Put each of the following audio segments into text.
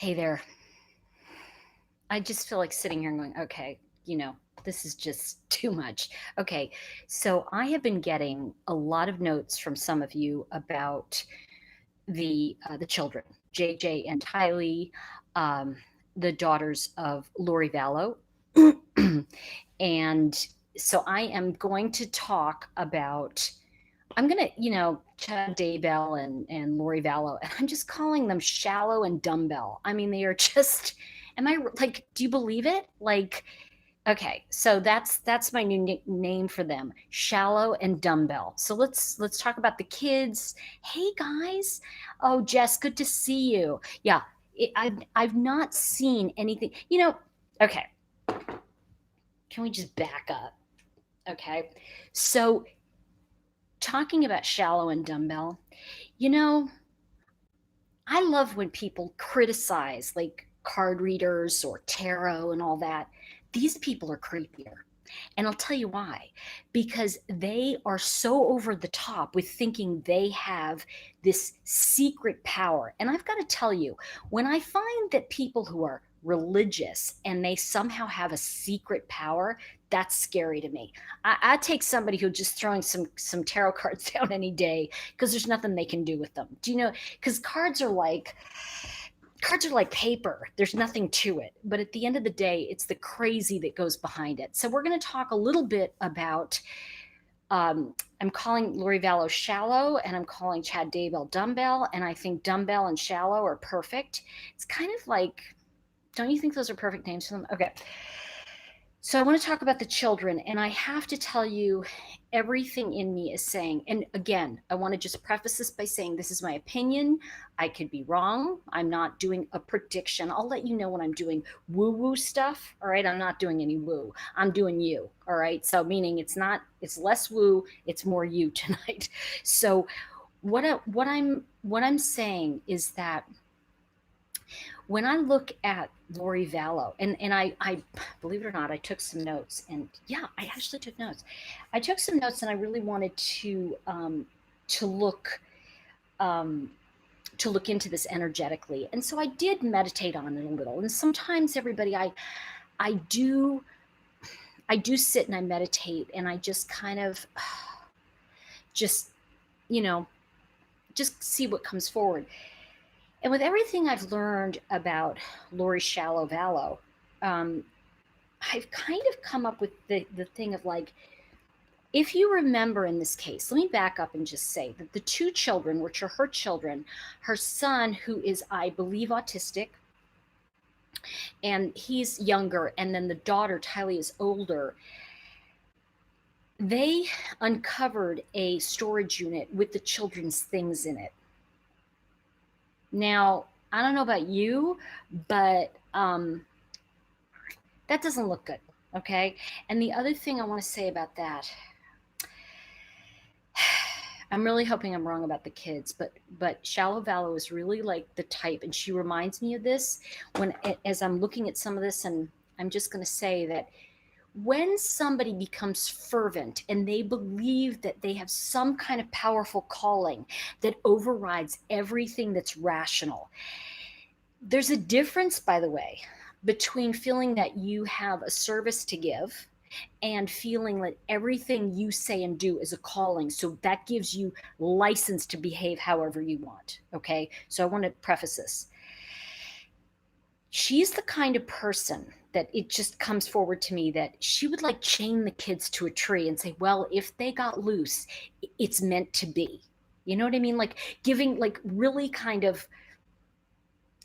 Hey there. I just feel like sitting here and going, okay, this is just too much. Okay, so I have been getting a lot of notes from some of you about the children, JJ and Tylee, um, the daughters of Lori Vallow, and so I am going to talk about. I'm gonna, Chad Daybell and Lori Vallow, and I'm just calling them shallow and dumbbell. I mean, they are just. Am I like? Do you believe it? Like, okay, so that's my new name for them, shallow and dumbbell. So let's talk about the kids. Hey guys, oh Jess, good to see you. Yeah, I've not seen anything. Okay, can we just back up? Okay, so talking about shallow and dumbbell, you know, I love when people criticize like card readers or tarot and all that. These people are creepier. And I'll tell you why. Because they are so over the top with thinking they have this secret power. And I've got to tell you, when I find that people who are religious and they somehow have a secret power, that's scary to me. I take somebody who just throwing some tarot cards down any day because there's nothing they can do with them. Do you know? Because cards are like paper. There's nothing to it. But at the end of the day, it's the crazy that goes behind it. So we're going to talk a little bit about. I'm calling Lori Vallow shallow, and I'm calling Chad Daybell dumbbell, and I think dumbbell and shallow are perfect. It's kind of like, don't you think those are perfect names for them? Okay. So I want to talk about the children, and I have to tell you, everything in me is saying, and again, I want to just preface this by saying this is my opinion. I could be wrong. I'm not doing a prediction. I'll let you know when I'm doing woo-woo stuff. All right. I'm not doing any woo. I'm doing you. All right. So meaning it's less woo, it's more you tonight. So what I'm saying is that when I look at Lori Vallow, and I believe it or not, I took some notes, and yeah, I actually took notes. I took some notes, and I really wanted to look um, to look into this energetically, and so I did meditate on it a little. And sometimes, everybody, I do I do sit and I meditate, and I just kind of just you know just see what comes forward. And with everything I've learned about Lori Shallow Vallow, um, I've kind of come up with the thing of like, if you remember in this case, let me back up and just say that the two children, which are her children, her son, who is, I believe, autistic, and he's younger, and then the daughter, Tylee, is older. They uncovered a storage unit with the children's things in it. Now, I don't know about you, but that doesn't look good. Okay. And the other thing I want to say about that, I'm really hoping I'm wrong about the kids, but Shallow Vallow is really like the type, and she reminds me of this when, as I'm looking at some of this, and I'm just going to say that when somebody becomes fervent and they believe that they have some kind of powerful calling that overrides everything that's rational, there's a difference, by the way, between feeling that you have a service to give and feeling that everything you say and do is a calling. So that gives you license to behave however you want. Okay. So I want to preface this. She's the kind of person that it just comes forward to me that she would like chain the kids to a tree and say, well, if they got loose, it's meant to be. You know what I mean? Like giving, like really kind of.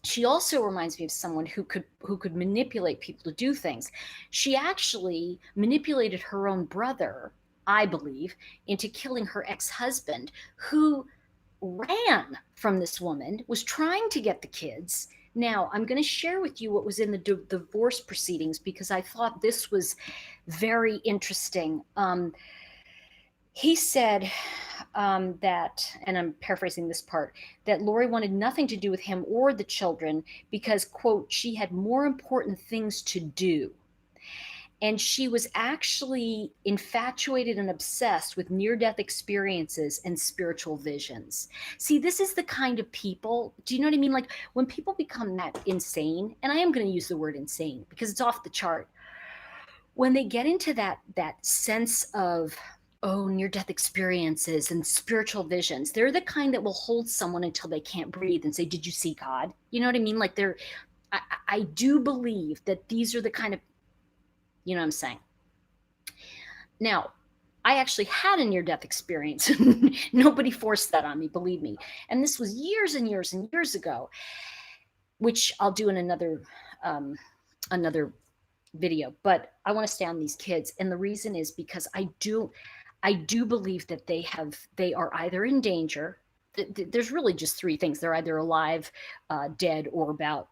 She also reminds me of someone who could manipulate people to do things. She actually manipulated her own brother, I believe, into killing her ex-husband, who ran from this woman, was trying to get the kids. Now, I'm going to share with you what was in the divorce proceedings because I thought this was very interesting. He said that, and I'm paraphrasing this part, that Lori wanted nothing to do with him or the children because, quote, she had more important things to do. And she was actually infatuated and obsessed with near-death experiences and spiritual visions. See, this is the kind of people, do you know what I mean? Like when people become that insane, and I am going to use the word insane because it's off the chart, when they get into that sense of, oh, near-death experiences and spiritual visions, they're the kind that will hold someone until they can't breathe and say, did you see God? You know what I mean? Like I do believe that these are the kind of, you know what I'm saying? Now, I actually had a near-death experience. Nobody forced that on me, believe me. And this was years and years and years ago, which I'll do in another video. But I want to stay on these kids, and the reason is because I do believe that they are either in danger. There's really just three things: they're either alive, dead, or about,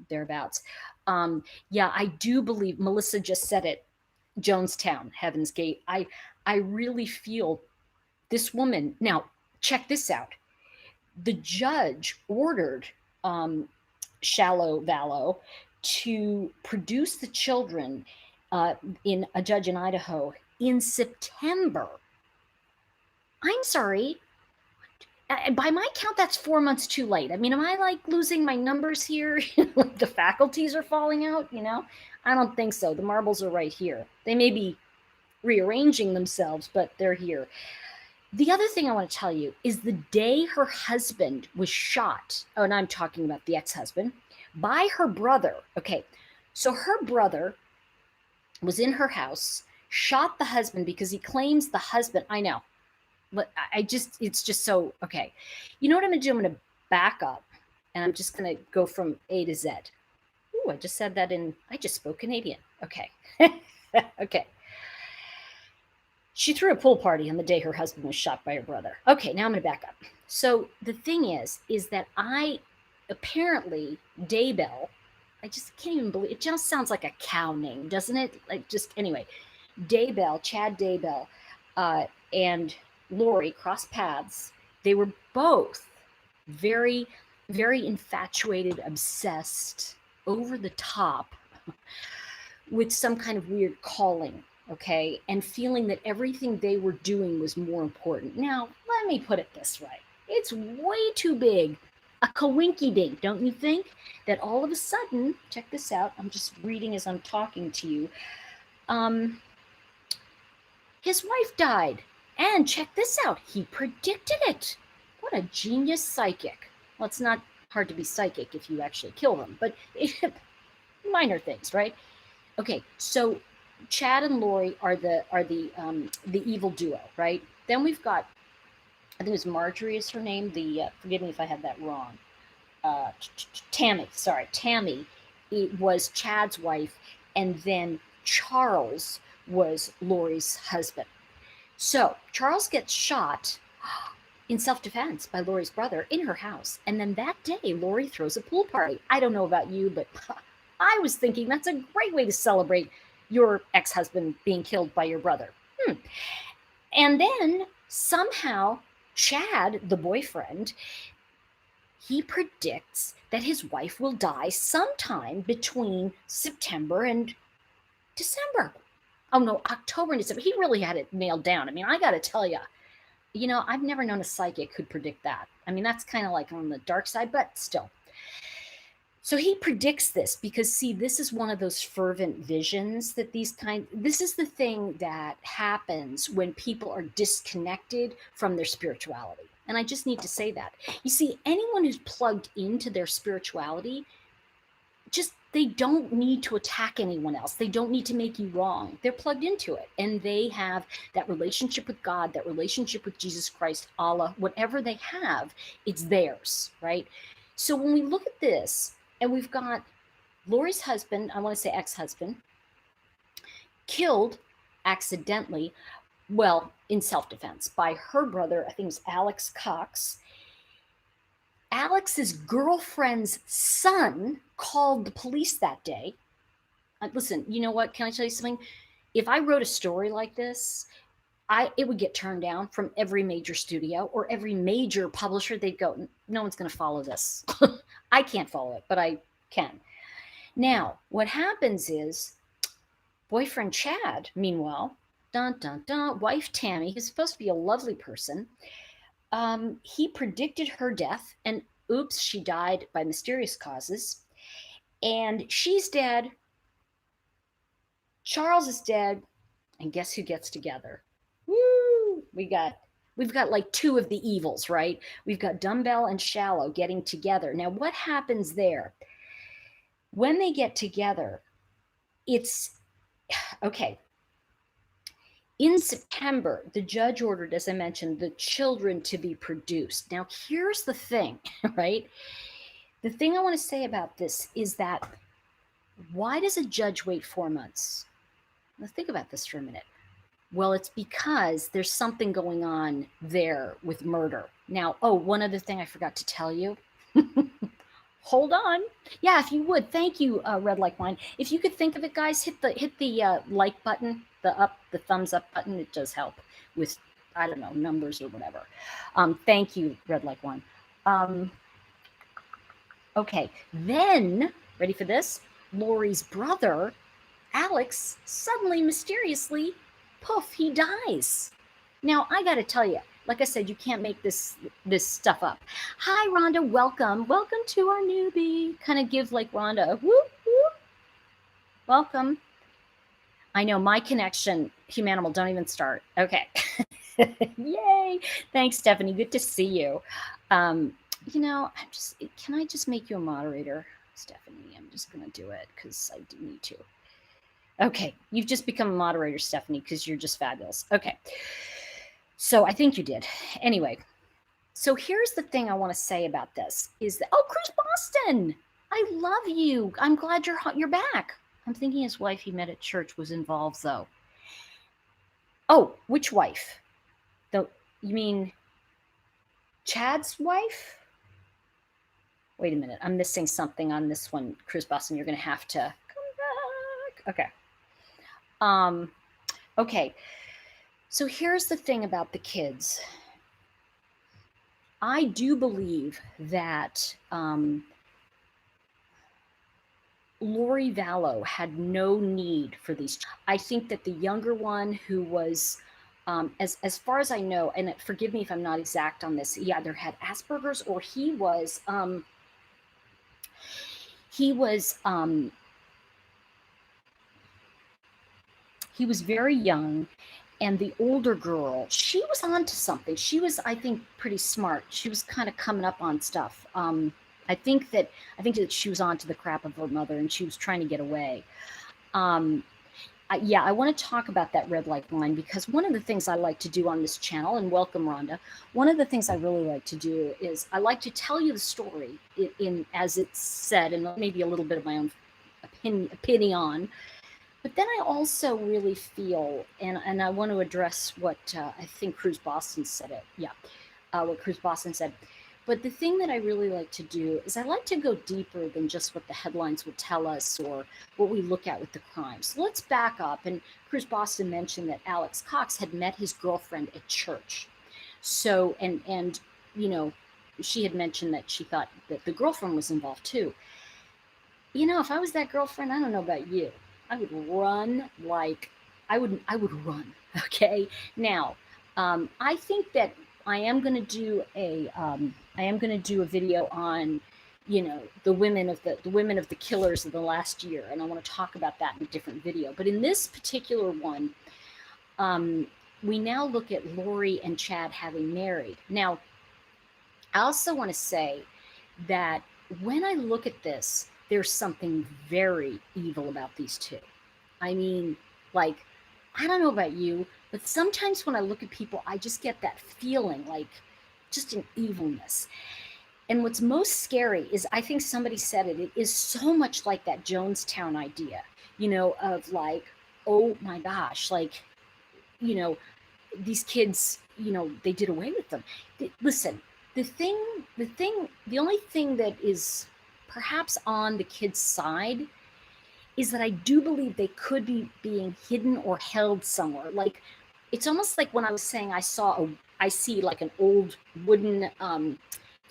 thereabouts. Yeah, I do believe Melissa just said it. Jonestown, Heaven's Gate. I really feel this woman. Now, check this out. The judge ordered Shallow Vallow to produce the children in a judge in Idaho in September. I'm sorry. By my count, that's 4 months too late. I mean, am I like losing my numbers here? Like the faculties are falling out, I don't think so. The marbles are right here. They may be rearranging themselves, but they're here. The other thing I want to tell you is the day her husband was shot, oh, and I'm talking about the ex-husband, by her brother. Okay, so her brother was in her house, shot the husband because he claims the husband, I know, but it's just so, okay. You know what I'm going to do? I'm going to back up, and I'm just going to go from A to Z. Ooh, I just said that I just spoke Canadian. Okay. Okay. She threw a pool party on the day her husband was shot by her brother. Okay, now I'm going to back up. So the thing is that apparently Daybell, I just can't even believe, it just sounds like a cow name, doesn't it? Like just, anyway, Daybell, Chad Daybell, and Lori crossed paths. They were both very, very infatuated, obsessed, over the top with some kind of weird calling, okay, and feeling that everything they were doing was more important. Now, let me put it this way. It's way too big a coinky-dink, don't you think? That all of a sudden, check this out, I'm just reading as I'm talking to you, his wife died. And check this out, he predicted it. What a genius psychic. Well, it's not hard to be psychic if you actually kill them, but minor things, right? Okay, so Chad and Lori are the evil duo, right? Then we've got, I think it was Marjorie is her name. Forgive me if I had that wrong. Tammy, sorry, Tammy. It was Chad's wife, and then Charles was Lori's husband. So Charles gets shot in self-defense by Lori's brother in her house, and then that day Lori throws a pool party. I don't know about you, but I was thinking that's a great way to celebrate your ex-husband being killed by your brother. And then somehow Chad, the boyfriend, he predicts that his wife will die sometime between September and December. Oh no, October and December. He really had it nailed down. I mean, I got to tell you, I've never known a psychic who'd predict that. I mean, that's kind of like on the dark side, but still. So he predicts this because, see, this is one of those fervent visions that this is the thing that happens when people are disconnected from their spirituality. And I just need to say that. You see, anyone who's plugged into their spirituality, they don't need to attack anyone else. They don't need to make you wrong. They're plugged into it. And they have that relationship with God, that relationship with Jesus Christ, Allah, whatever they have, it's theirs, right? So when we look at this, and we've got Lori's husband, I want to say ex-husband, killed accidentally, well, in self-defense by her brother, I think it was Alex Cox. Alex's girlfriend's son called the police that day. Listen, you know what? Can I tell you something? If I wrote a story like this, it would get turned down from every major studio or every major publisher. They'd go, no one's going to follow this. I can't follow it, but I can. Now, what happens is, Boyfriend Chad, meanwhile, dun dun dun, wife Tammy, who's supposed to be a lovely person, he predicted her death, and oops, she died by mysterious causes. And she's dead. Charles is dead. And guess who gets together? Woo! We've got like two of the evils, right? We've got Daybell and Shallow getting together. Now, what happens there? When they get together, it's okay. In September, the judge ordered, as I mentioned, the children to be produced. Now, here's the thing, right? The thing I want to say about this is that why does a judge wait 4 months? Let's think about this for a minute. Well, it's because there's something going on there with murder. Now, oh, one other thing I forgot to tell you. Hold on. Yeah, if you would, thank you, Red Like Wine. If you could think of it, guys, hit the like button, the thumbs up button. It does help with, I don't know, numbers or whatever. Thank you, Red Like Wine. Okay, then, ready for this? Lori's brother, Alex, suddenly, mysteriously, poof, he dies. Now, I got to tell you, like I said, you can't make this stuff up. Hi, Rhonda, welcome. Welcome to our newbie. Kind of give like Rhonda a whoop, whoop. Welcome. I know my connection, Humanimal, don't even start. Okay. Yay. Thanks, Stephanie. Good to see you. You know, can I just make you a moderator? Stephanie, I'm just going to do it because I do need to. Okay, you've just become a moderator, Stephanie, because you're just fabulous. Okay, so I think you did. Anyway, so here's the thing I want to say about this is that, oh, Chris Boston, I love you. I'm glad you're back. I'm thinking his wife he met at church was involved, though. Oh, which wife? You mean Chad's wife? Wait a minute, I'm missing something on this one, Chris Boston. You're going to have to come back. Okay. Okay. So here's the thing about the kids. I do believe that Tori Vallow had no need for these. I think that the younger one who was, as far as I know, and forgive me if I'm not exact on this, he either had Asperger's or he was very young. And the older girl, she was onto something. She was, I think, pretty smart. She was kind of coming up on stuff. I think that she was onto the crap of her mother, and she was trying to get away. Yeah, I want to talk about that Red Light Line because one of the things I like to do on this channel, and welcome, Rhonda. One of the things I really like to do is I like to tell you the story in as it's said, and maybe a little bit of my own opinion. But then I also really feel, and I want to address what I think Cruz Boston said it. Yeah, what Cruz Boston said. But the thing that I really like to do is I like to go deeper than just what the headlines would tell us or what we look at with the crimes. So let's back up. And Cruz Boston mentioned that Alex Cox had met his girlfriend at church. So, and you know, she had mentioned that she thought that the girlfriend was involved too. You know, if I was that girlfriend, I don't know about you. I would run like I would run. Okay. Now, I think that I am going to do a video on, you know, the women of the killers of the last year, and I want to talk about that in a different video. But in this particular one, we now look at Lori and Chad having married. Now, I also want to say that when I look at this, there's something very evil about these two. I mean, like, I don't know about you, but sometimes when I look at people, I just get that feeling like just an evilness. And what's most scary is, I think somebody said it is so much like that Jonestown idea, you know, of like, oh my gosh, like, you know, these kids, you know, they did away with them. Listen, the only thing that is perhaps on the kids' side is that I do believe they could be being hidden or held somewhere. Like, it's almost like when I was saying I see like an old wooden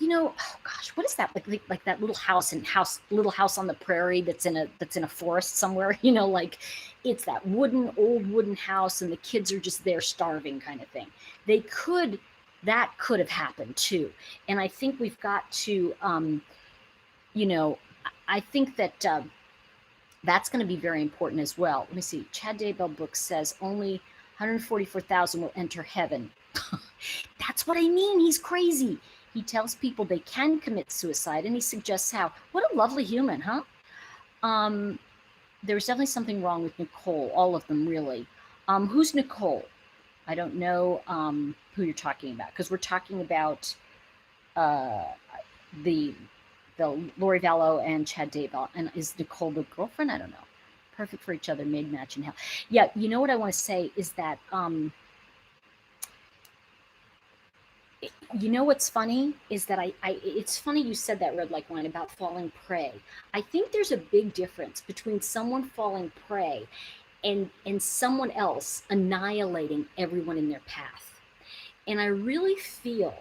oh gosh, what is that? Like that little house on the prairie that's in a forest somewhere, like it's that old wooden house and the kids are just there starving kind of thing. That could have happened too. And I think we've got to, you know, I think that that's going to be very important as well. Let me see. Chad Daybell book says only 144,000 will enter heaven. That's what I mean. He's crazy. He tells people they can commit suicide and he suggests how. What a lovely human, huh? There's definitely something wrong with Nicole, all of them really. Who's Nicole? I don't know who you're talking about, because we're talking about uh, the Lori Vallow and Chad Daybell. And is Nicole the girlfriend? I don't know. Perfect for each other, made match in hell. Yeah, you know what I want to say is that you know what's funny is that it's funny you said that, red like wine, about falling prey. I think there's a big difference between someone falling prey and someone else annihilating everyone in their path. And I really feel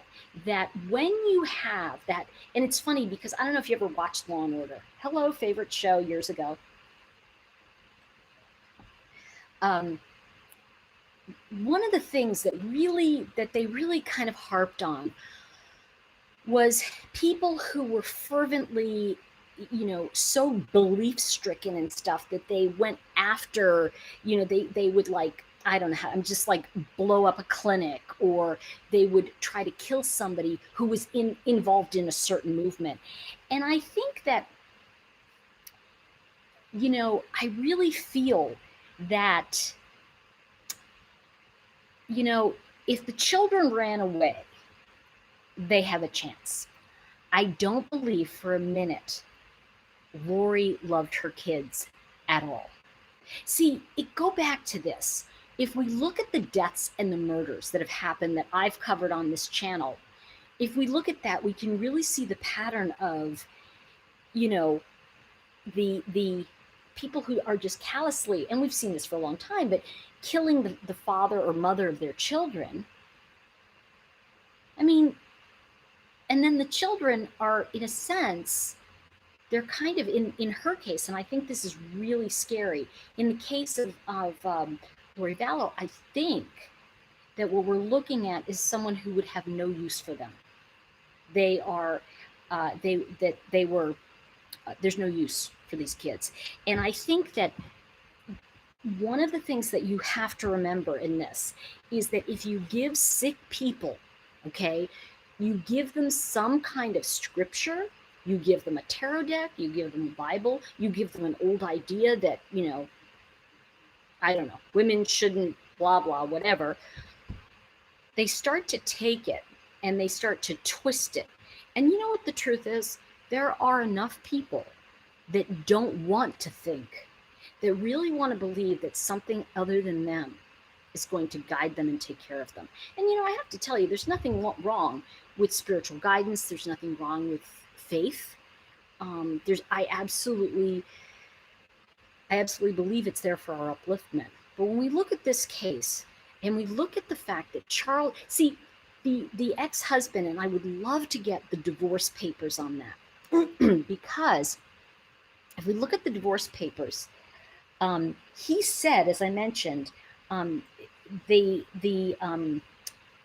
that when you have that, and it's funny because I don't know if you ever watched Law and Order. Hello, favorite show years ago. One of the things that they really kind of harped on was people who were fervently, so belief stricken and stuff that they went after, they would, like, I don't know how, I'm just like, blow up a clinic, or they would try to kill somebody who was involved in a certain movement. And I think that, I really feel that, if the children ran away, they have a chance. I don't believe for a minute Lori loved her kids at all. See, go back to this. If we look at the deaths and the murders that have happened that I've covered on this channel, if we look at that, we can really see the pattern of, the people who are just callously, and we've seen this for a long time, but killing the father or mother of their children. I mean, and then the children are, in a sense, they're kind of, in her case, and I think this is really scary. In the case of Lori Vallow, I think that what we're looking at is someone who would have no use for them. They are, they were, there's no use for these kids. And I think that one of the things that you have to remember in this is that if you give sick people, okay, you give them some kind of scripture, you give them a tarot deck, you give them a Bible, you give them an old idea that, I don't know, women shouldn't, blah, blah, whatever. They start to take it and they start to twist it. And you know what the truth is? There are enough people that don't want to think, that really want to believe that something other than them is going to guide them and take care of them. And, I have to tell you, there's nothing wrong with spiritual guidance. There's nothing wrong with faith. I absolutely believe it's there for our upliftment. But when we look at this case and we look at the fact that Charles, see, the ex-husband, and I would love to get the divorce papers on that, because if we look at the divorce papers, he said, as I mentioned,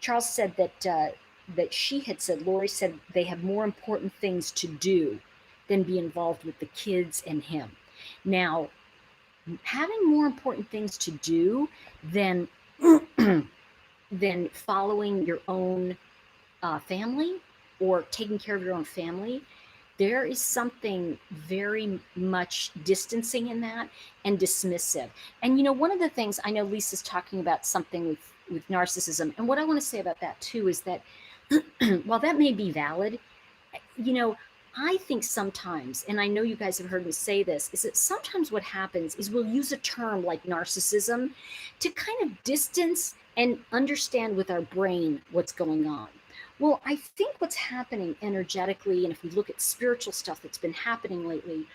Charles said that she had said, Lori said, they have more important things to do than be involved with the kids and him. Now, having more important things to do than than following your own family or taking care of your own family, there is something very much distancing in that and dismissive. And, one of the things, I know Lisa's talking about something with narcissism. And what I want to say about that too is that while that may be valid, I think sometimes, and I know you guys have heard me say this, is that sometimes what happens is we'll use a term like narcissism to kind of distance and understand with our brain what's going on. Well, I think what's happening energetically, and if we look at spiritual stuff that's been happening lately,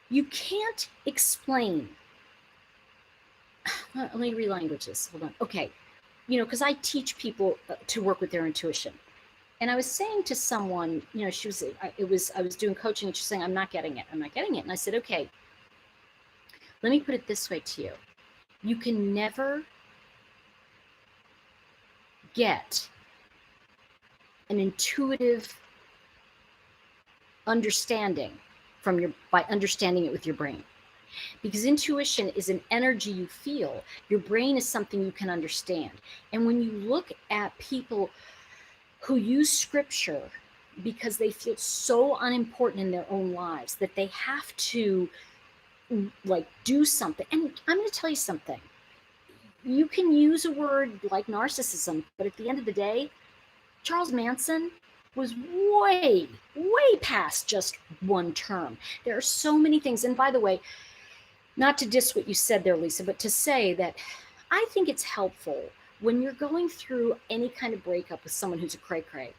you can't explain. Let me relanguage this. Hold on. Okay. Because I teach people to work with their intuition. And I was saying to someone, she was, I was doing coaching and she's saying, I'm not getting it. I'm not getting it. And I said, okay, let me put it this way to you. You can never get an intuitive understanding by understanding it with your brain. Because intuition is an energy you feel. Your brain is something you can understand. And when you look at people who use scripture because they feel so unimportant in their own lives that they have to like do something. And I'm going to tell you something. You can use a word like narcissism, but at the end of the day, Charles Manson was way past just one term. There are so many things. And by the way, not to diss what you said there, Lisa, but to say that I think it's helpful when you're going through any kind of breakup with someone who's a cray-cray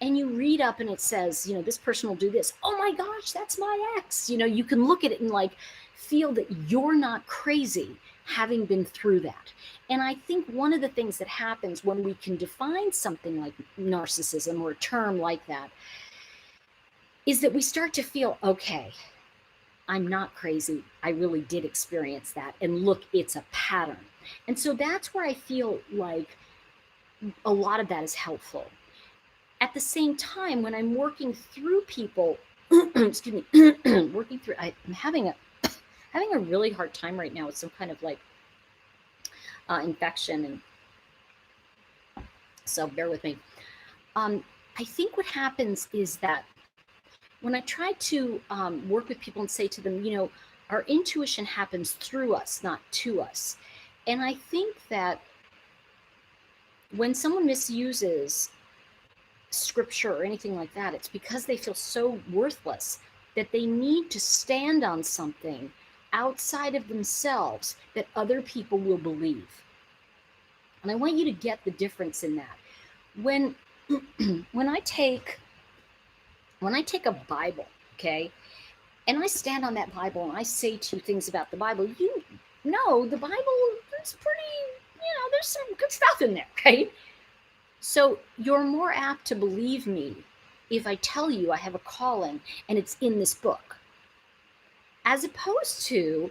and you read up and it says, this person will do this. Oh my gosh, that's my ex. You can look at it and like feel that you're not crazy having been through that. And I think one of the things that happens when we can define something like narcissism or a term like that is that we start to feel, okay, I'm not crazy. I really did experience that. And look, it's a pattern. And so that's where I feel like a lot of that is helpful. At the same time, when I'm working through people, excuse me, working through, I'm having a really hard time right now with some kind of like infection. And so bear with me. I think what happens is that when I try to work with people and say to them, our intuition happens through us, not to us. And I think that when someone misuses scripture or anything like that, it's because they feel so worthless that they need to stand on something outside of themselves that other people will believe. And I want you to get the difference in that. When I take a Bible, okay, and I stand on that Bible and I say to you things about the Bible, the Bible is pretty, there's some good stuff in there, okay? So you're more apt to believe me if I tell you I have a calling and it's in this book. As opposed to,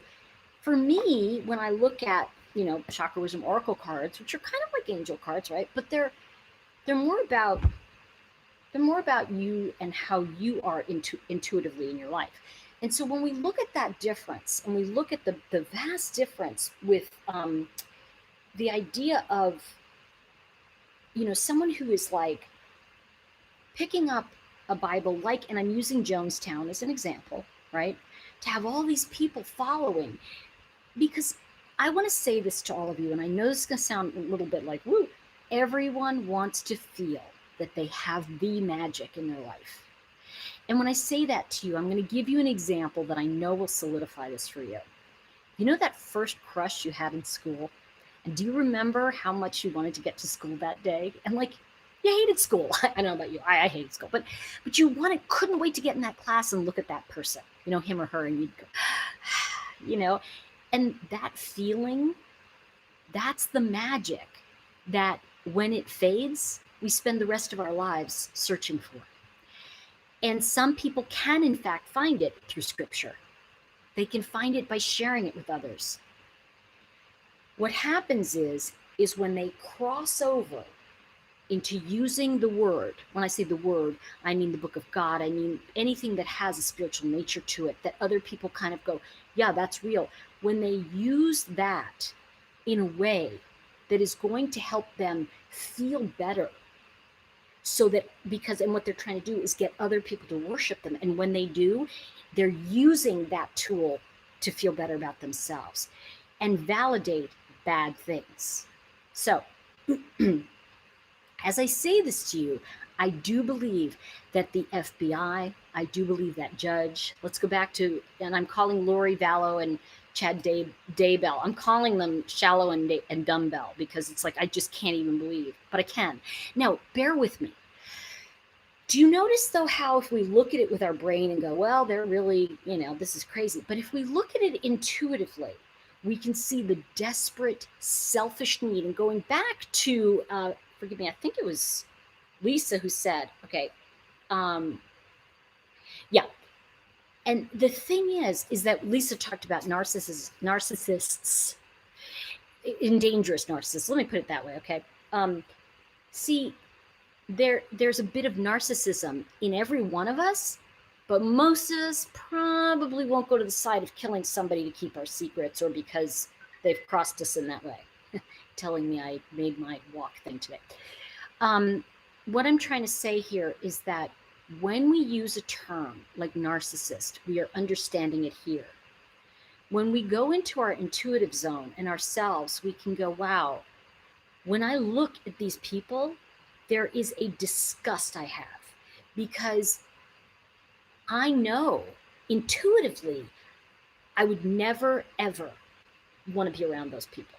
for me, when I look at, chakra wisdom oracle cards, which are kind of like angel cards, right? But they're more about you and how you are intuitively in your life. And so when we look at that difference and we look at the vast difference with the idea of, someone who is like picking up a Bible, and I'm using Jonestown as an example, right? To have all these people following, because I want to say this to all of you, and I know this is going to sound a little bit like, woo, everyone wants to feel that they have the magic in their life. And when I say that to you, I'm going to give you an example that I know will solidify this for you. You know that first crush you had in school? And do you remember how much you wanted to get to school that day? And like, you hated school. I don't know about you. I hated school. But you couldn't wait to get in that class and look at that person, him or her, and you'd go, and that feeling, that's the magic that when it fades, we spend the rest of our lives searching for. And some people can, in fact, find it through scripture. They can find it by sharing it with others. What happens is when they cross over into using the word, when I say the word, I mean the book of God, I mean anything that has a spiritual nature to it, that other people kind of go, yeah, that's real. When they use that in a way that is going to help them feel better, so that and what they're trying to do is get other people to worship them. And when they do, they're using that tool to feel better about themselves and validate bad things. So as I say this to you, I do believe that the FBI, I do believe that judge, let's go back to, and I'm calling Tori Vallow and Chad Daybell. I'm calling them shallow and dumbbell because it's like, I just can't even believe, but I can. Now, bear with me. Do you notice though how if we look at it with our brain and go, well, they're really, this is crazy. But if we look at it intuitively, we can see the desperate, selfish need. And going back to, forgive me, I think it was Lisa who said, okay, yeah. And the thing is that Lisa talked about narcissists, in dangerous narcissists. Let me put it that way, okay? See, there's a bit of narcissism in every one of us, but most of us probably won't go to the side of killing somebody to keep our secrets or because they've crossed us in that way. Telling me I made my walk thing today. What I'm trying to say here is that when we use a term like narcissist, we are understanding it here. When we go into our intuitive zone and ourselves, we can go, wow, when I look at these people, there is a disgust I have because I know intuitively I would never, ever want to be around those people.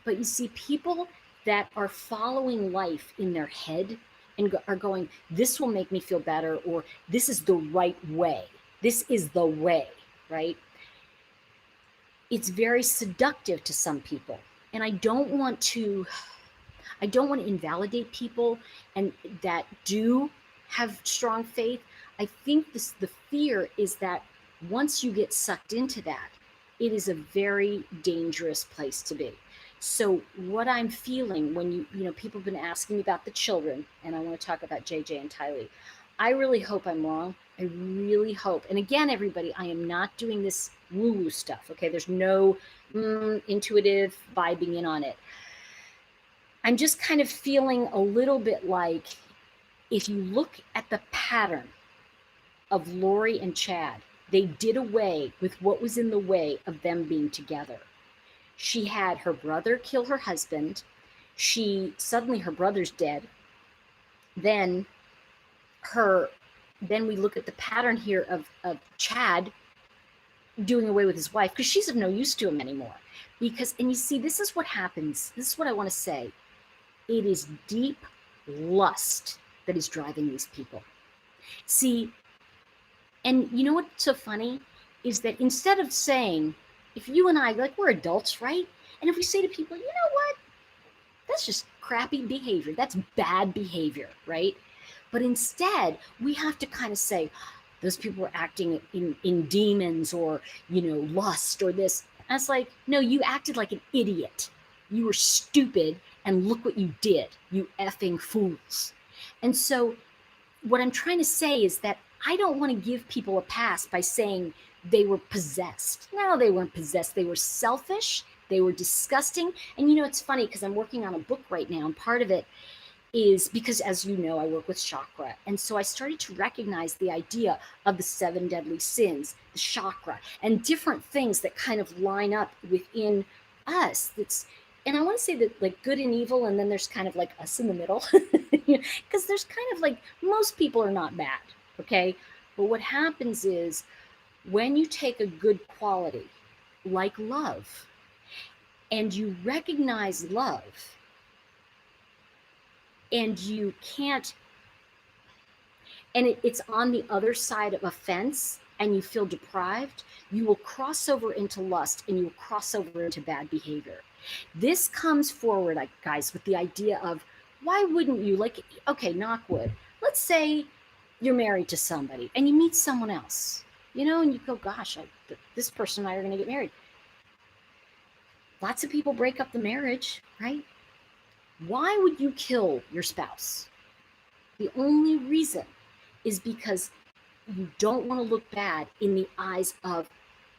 But you see, people that are following life in their head and are going, this will make me feel better, or this is the right way. This is the way, right? It's very seductive to some people. And I don't want to invalidate people and that do have strong faith. I think the fear is that once you get sucked into that, it is a very dangerous place to be. So what I'm feeling when you know, people have been asking me about the children, and I want to talk about JJ and Tylee. I really hope I'm wrong. I really hope. And again, everybody, I am not doing this woo-woo stuff. Okay, there's no intuitive vibing in on it. I'm just kind of feeling a little bit like if you look at the pattern of Lori and Chad, they did away with what was in the way of them being together. She had her brother kill her husband. Suddenly her brother's dead. Then we look at the pattern here of Chad doing away with his wife because she's of no use to him anymore. And you see, this is what happens. This is what I want to say. It is deep lust that is driving these people. See, and you know what's so funny is that instead of saying, if you and I, like, we're adults, right? And if we say to people, you know what? That's just crappy behavior. That's bad behavior, right? But instead, we have to kind of say, those people were acting in demons or, you know, lust or this. And it's like, no, you acted like an idiot. You were stupid, and look what you did, you effing fools. And so what I'm trying to say is that I don't want to give people a pass by saying they were possessed. No, they weren't possessed. They were selfish. They were disgusting. And you know, it's funny because I'm working on a book right now, and part of it is because, as you know, I work with chakra. And so I started to recognize the idea of the 7 deadly sins, the chakra, and different things that kind of line up within us. And I want to say that, like, good and evil, and then there's kind of like us in the middle, because there's kind of like, most people are not bad, okay? But what happens is when you take a good quality like love and you recognize love and you can't, and it's on the other side of a fence and you feel deprived, you will cross over into lust and you will cross over into bad behavior. This comes forward, guys, with the idea of, why wouldn't you, like, okay, knock wood, let's say you're married to somebody and you meet someone else, you know, and you go, gosh, this person and I are going to get married. Lots of people break up the marriage, right? Why would you kill your spouse? The only reason is because you don't want to look bad in the eyes of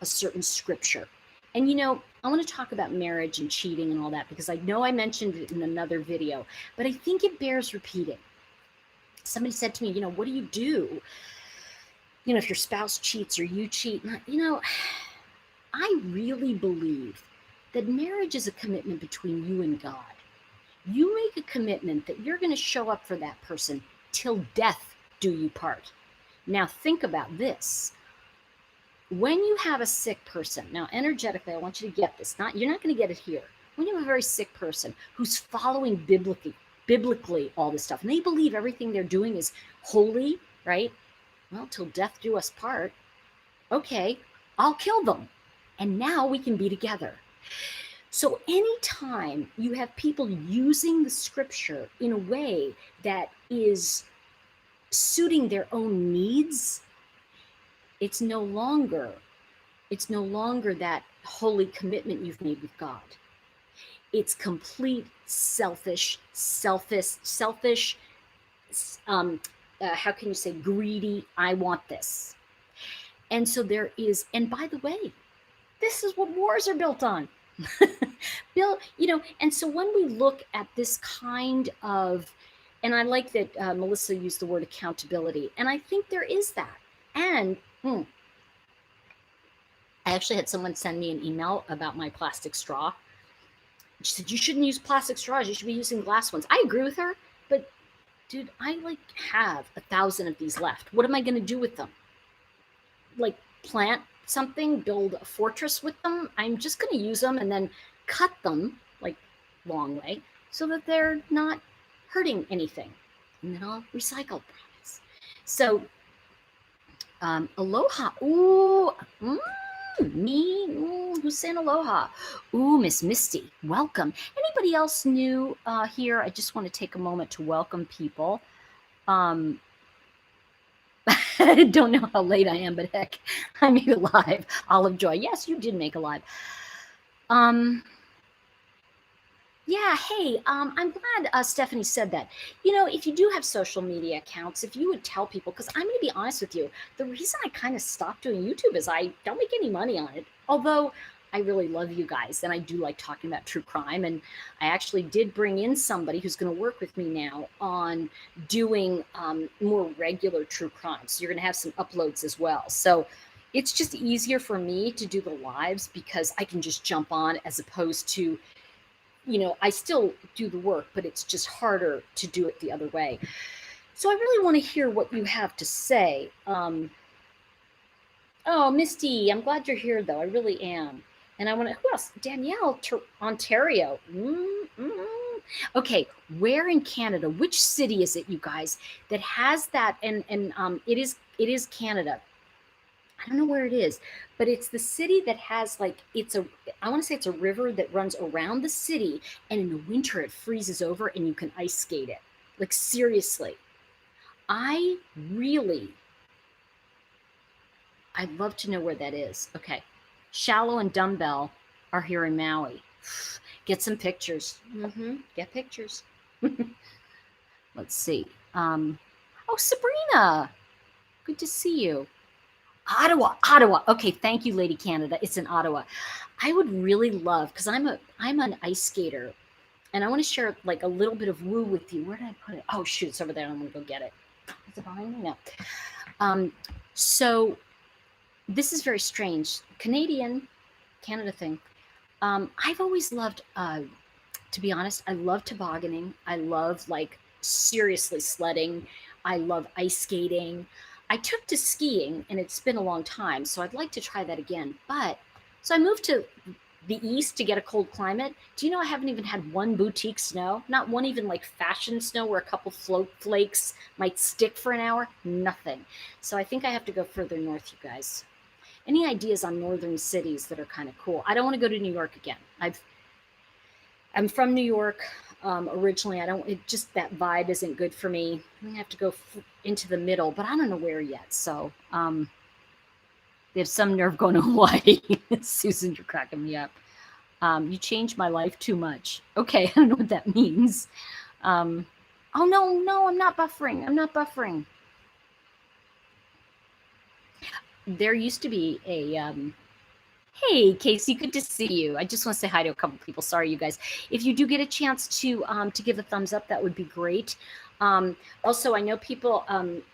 a certain scripture. And you know, I want to talk about marriage and cheating and all that because I know I mentioned it in another video, but I think it bears repeating. Somebody said to me, you know, what do you do? You know, if your spouse cheats or you cheat, you know, I really believe that marriage is a commitment between you and God. You make a commitment that you're going to show up for that person till death do you part. Now think about this. When you have a sick person, now energetically, I want you to get this. You're not going to get it here. When you have a very sick person who's following biblically all this stuff, and they believe everything they're doing is holy, right? Well, till death do us part. Okay, I'll kill them. And now we can be together. So anytime you have people using the scripture in a way that is suiting their own needs, it's no longer that holy commitment you've made with God. It's complete selfish, how can you say, greedy, I want this. And so there is, and by the way, this is what wars are built on. And so when we look at this kind of, and I like that Melissa used the word accountability, and I think there is that. And I actually had someone send me an email about my plastic straw. She said, you shouldn't use plastic straws. You should be using glass ones. I agree with her, but dude, I have 1,000 of these left. What am I going to do with them? Plant something, build a fortress with them? I'm just going to use them and then cut them long way so that they're not hurting anything. And then I'll recycle, promise. So, aloha. Ooh, who's saying aloha? Ooh, Miss Misty, welcome. Anybody else new here? I just want to take a moment to welcome people. I don't know how late I am, but heck, I made it live. Olive Joy, yes, you did make a live. Yeah, hey, I'm glad Stephanie said that. If you do have social media accounts, if you would tell people, because I'm going to be honest with you, the reason I kind of stopped doing YouTube is I don't make any money on it. Although I really love you guys and I do like talking about true crime. And I actually did bring in somebody who's going to work with me now on doing more regular true crime. So you're going to have some uploads as well. So it's just easier for me to do the lives because I can just jump on as opposed to, I still do the work, but it's just harder to do it the other way. So I really want to hear what you have to say. Oh, Misty, I'm glad you're here, though. I really am. And I want to, who else? Danielle, Ontario. Okay, where in Canada? Which city is it, you guys, that has that? And it is Canada. I don't know where it is, but it's the city that has I want to say it's a river that runs around the city, and in the winter it freezes over and you can ice skate it. Seriously. I'd love to know where that is. Okay. Shallow and Dumbbell are here in Maui. Get some pictures. Get pictures. Let's see. Oh, Sabrina. Good to see you. Ottawa. Okay, thank you, Lady Canada. It's in Ottawa. I would really love, because I'm an ice skater, and I want to share a little bit of woo with you. Where did I put it? Oh shoot, it's over there. I'm gonna go get it. Is it behind me? No. So this is very strange. Canada thing. I've always loved, to be honest, I love tobogganing. I love seriously sledding. I love ice skating. I took to skiing, and it's been a long time, so I'd like to try that again. So I moved to the east to get a cold climate. Do you know I haven't even had one boutique snow? Not one even fashion snow where a couple flakes might stick for an hour? Nothing. So I think I have to go further north, you guys. Any ideas on northern cities that are kind of cool? I don't want to go to New York again. I'm from New York originally. That vibe isn't good for me. I'm gonna have to go into the middle, but I don't know where yet. So they have some nerve going to Hawaii. Susan, you're cracking me up. You changed my life too much. Okay, I don't know what that means. Oh no, I'm not buffering. There used to be a hey, Casey, good to see you. I just want to say hi to a couple people. Sorry, you guys. If you do get a chance to give a thumbs up, that would be great. Also, I know people,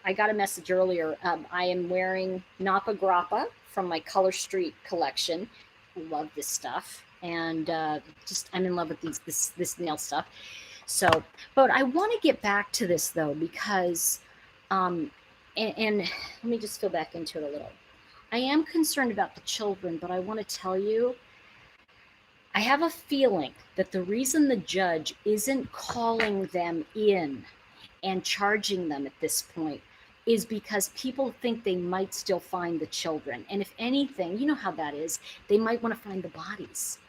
I got a message earlier. I am wearing Napa Grappa from my Color Street collection. Love this stuff. And I'm in love with this nail stuff. So, but I want to get back to this, though, because, and let me just fill back into it a little. I am concerned about the children, but I want to tell you, I have a feeling that the reason the judge isn't calling them in and charging them at this point is because people think they might still find the children. And if anything, you know how that is, they might want to find the bodies.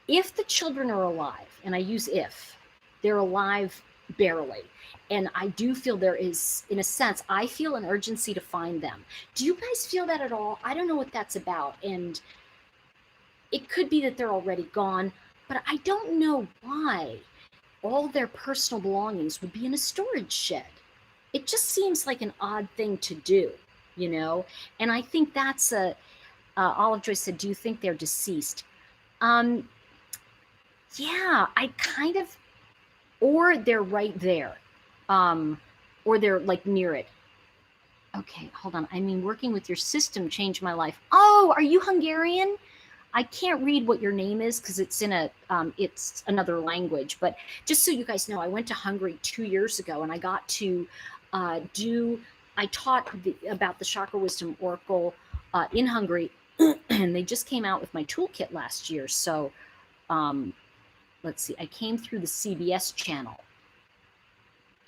If the children are alive, and I use if, They're alive barely. And I do feel there is, in a sense, I feel an urgency to find them. Do you guys feel that at all? I don't know what that's about. And it could be that they're already gone, but I don't know why all their personal belongings would be in a storage shed. It just seems like an odd thing to do, you know? And I think that's Olive Joy said, do you think they're deceased? Yeah, I kind of, or they're right there, or they're like near it. Okay, hold on. I mean, working with your system changed my life. Oh, are you Hungarian? I can't read what your name is because it's in it's another language. But just so you guys know, I went to Hungary 2 years ago, and I got to I taught about the Chakra Wisdom Oracle in Hungary, and they just came out with my toolkit last year. So let's see, I came through the CBS channel.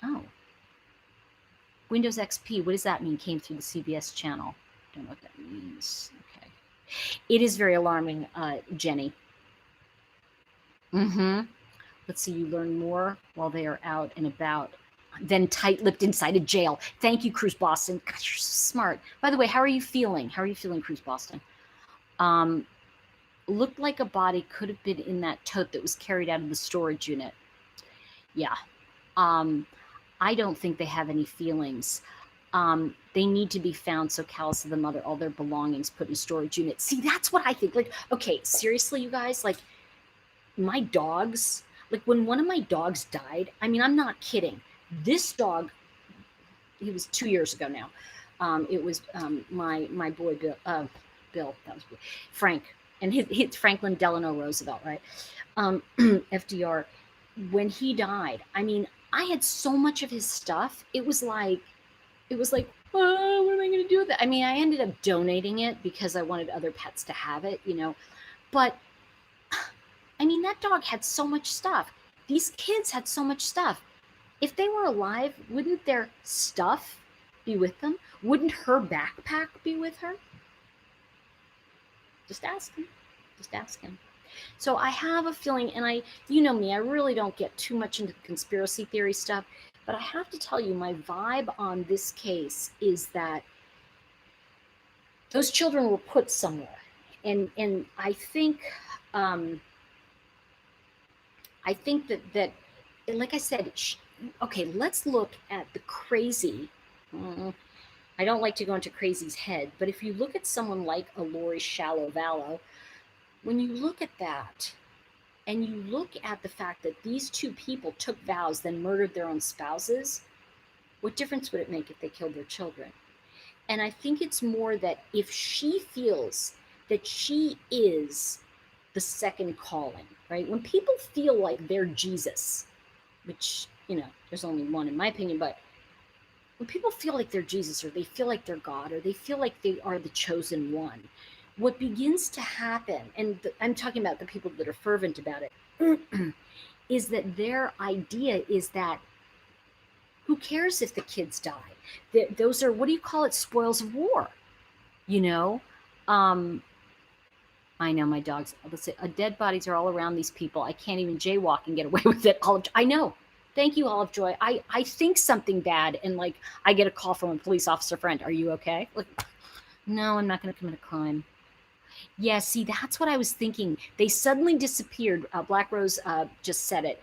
Oh, Windows XP, what does that mean, came through the CBS channel? Don't know what that means. Okay. It is very alarming, Jenny. Let's see, you learn more while they are out and about than tight-lipped inside a jail. Thank you, Cruise Boston. God, you're so smart. By the way, how are you feeling? How are you feeling, Cruise Boston? Looked like a body could have been in that tote that was carried out of the storage unit. Yeah. I don't think they have any feelings. They need to be found, so callous of the mother, all their belongings put in a storage unit. See, that's what I think. Like, okay, seriously, you guys, like, my dogs, like when one of my dogs died, I mean, I'm not kidding. This dog, he was 2 years ago now. It was my boy Bill, that was Frank, and his Franklin Delano Roosevelt, right? FDR. When he died, I mean, I had so much of his stuff. It was like, oh, what am I going to do with it? I mean, I ended up donating it because I wanted other pets to have it, you know. But I mean, that dog had so much stuff. These kids had so much stuff. If they were alive, wouldn't their stuff be with them? Wouldn't her backpack be with her? Just ask him. Just ask him. So I have a feeling, and you know me, I really don't get too much into conspiracy theory stuff, but I have to tell you, my vibe on this case is that those children were put somewhere. And I think that, like I said, okay, let's look at the crazy. I don't like to go into crazy's head, but if you look at someone like a Tori Vallow, when you look at that, and you look at the fact that these two people took vows, then murdered their own spouses, what difference would it make if they killed their children? And I think it's more that if she feels that she is the second calling, right? When people feel like they're Jesus, which, you know, there's only one in my opinion, but when people feel like they're Jesus, or they feel like they're God, or they feel like they are the chosen one, what begins to happen, and I'm talking about the people that are fervent about it, is that their idea is that who cares if the kids die? Those are, what do you call it, spoils of war, you know? I know my dogs, let's say, dead bodies are all around these people. I can't even jaywalk and get away with it. I know. Thank you, Olive Joy. I think something bad, and like I get a call from a police officer friend. Are you okay? Like, no, I'm not going to commit a crime. Yeah, see, that's what I was thinking. They suddenly disappeared. Black Rose just said it.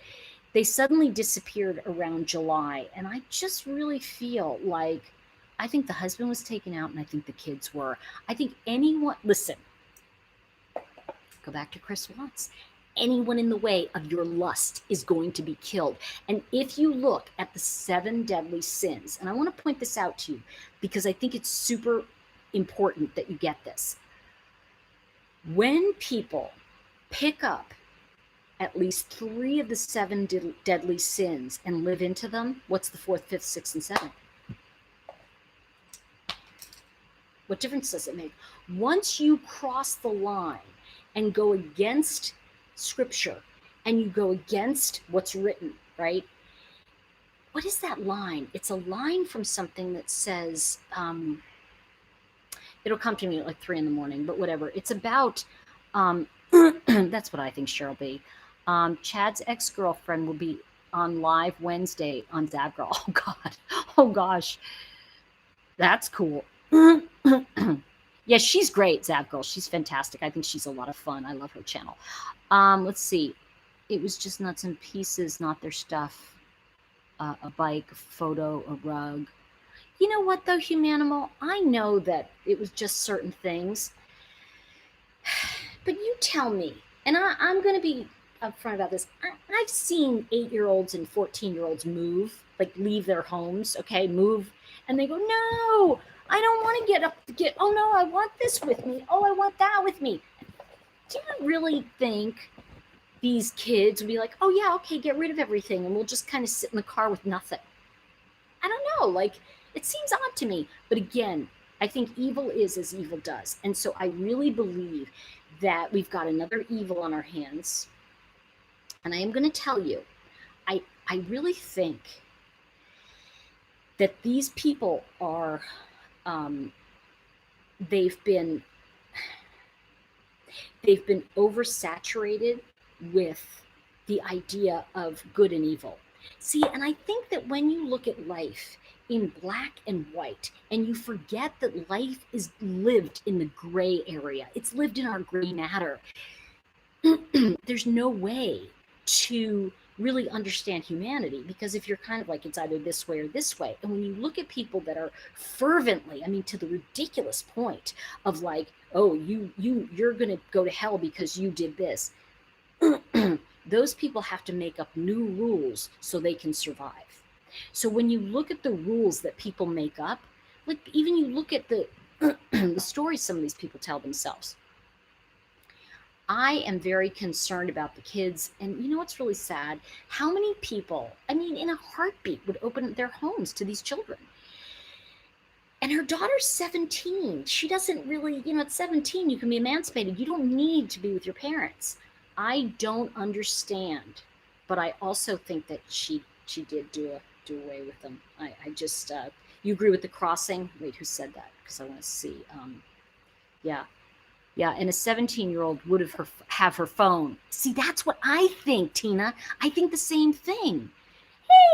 They suddenly disappeared around July. And I just really feel like, I think the husband was taken out, and I think the kids were. I think anyone, listen, go back to Chris Watts. Anyone in the way of your lust is going to be killed. And if you look at the 7 deadly sins, and I want to point this out to you because I think it's super important that you get this. When people pick up at least 3 of the 7 deadly sins and live into them, what's the 4th, 5th, 6th, and 7th? What difference does it make? Once you cross the line and go against Scripture, and you go against what's written, right? What is that line? It's a line from something that says, it'll come to me at like 3 a.m, but whatever. It's about, that's what I think Cheryl B. Chad's ex-girlfriend will be on live Wednesday on Zabgirl. Oh God. Oh gosh. That's cool. Yeah, she's great, Zabgirl. She's fantastic. I think she's a lot of fun. I love her channel. Let's see. It was just nuts and pieces, not their stuff. A bike, a photo, a rug. You know what, though, Humanimal? I know that it was just certain things. But you tell me, and I'm going to be upfront about this. I've seen 8-year-olds and 14-year-olds move, like leave their homes, okay, move, and they go, no, I don't want to get, oh no, I want this with me. Oh, I want that with me. Do you really think these kids would be like, oh yeah, okay, get rid of everything and we'll just kind of sit in the car with nothing? I don't know, like, it seems odd to me. But again, I think evil is as evil does. And so I really believe that we've got another evil on our hands. And I am going to tell you, I really think that these people are, they've been oversaturated with the idea of good and evil. See, and I think that when you look at life in black and white, and you forget that life is lived in the gray area, it's lived in our gray matter, there's no way to really understand humanity, because if you're kind of like, it's either this way or this way. And when you look at people that are fervently, I mean, to the ridiculous point of like, oh, you're going to go to hell because you did this. Those people have to make up new rules so they can survive. So when you look at the rules that people make up, like even you look at the the stories some of these people tell themselves. I am very concerned about the kids. And you know what's really sad? How many people, I mean, in a heartbeat, would open their homes to these children? And her daughter's 17. She doesn't really, you know, at 17, you can be emancipated. You don't need to be with your parents. I don't understand. But I also think that she did do away with them. I just, you agree with the crossing? Wait, who said that? Because I want to see. Yeah. Yeah, and a 17-year-old would have her phone. See, that's what I think, Tina. I think the same thing.